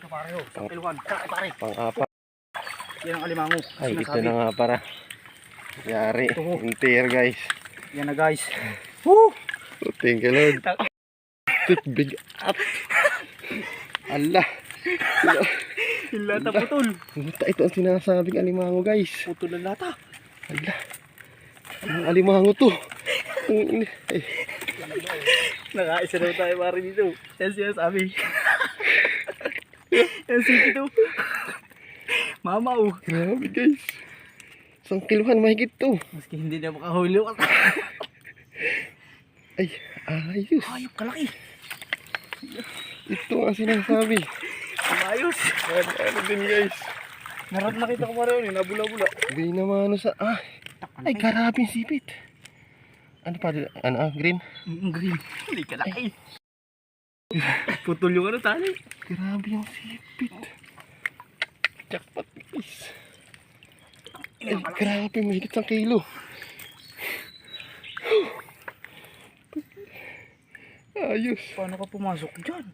pare ho. Sa kiluhan. Tara pare. Pang-apat. Yan ang alimango. Ay, ito Sinasabi. na nga para. Yari. Inter guys. Yan na guys. Woo! Thank you Lord. Big up. Allah. Yung lata putol. Ito ang sinasabing alimango guys. Putol ng lata. Allah. Anong alimango to? Ay, Nakaisa daw tayo pare dito. Yan sinasabi. Yan sige to. Mama oh. grabe guys. 1 kiluhan mahigit to. Maski hindi na makahuli ko. Ay, ayos. Ayop kalaki. Ito ang sinasabi. Ayos. Ano din guys. Narap nakita ko pare yun. Nabula-bula. Hindi naman ano sa... Ay, karabing sipit. Ano pa? Ano green? Green. Hindi kalaki. Putol yung ano tali. Grabe yung sipit. Jackpot guys. Ay, grabe. Mahigit 1 kilo. Ayos. Paano ka pumasok dyan?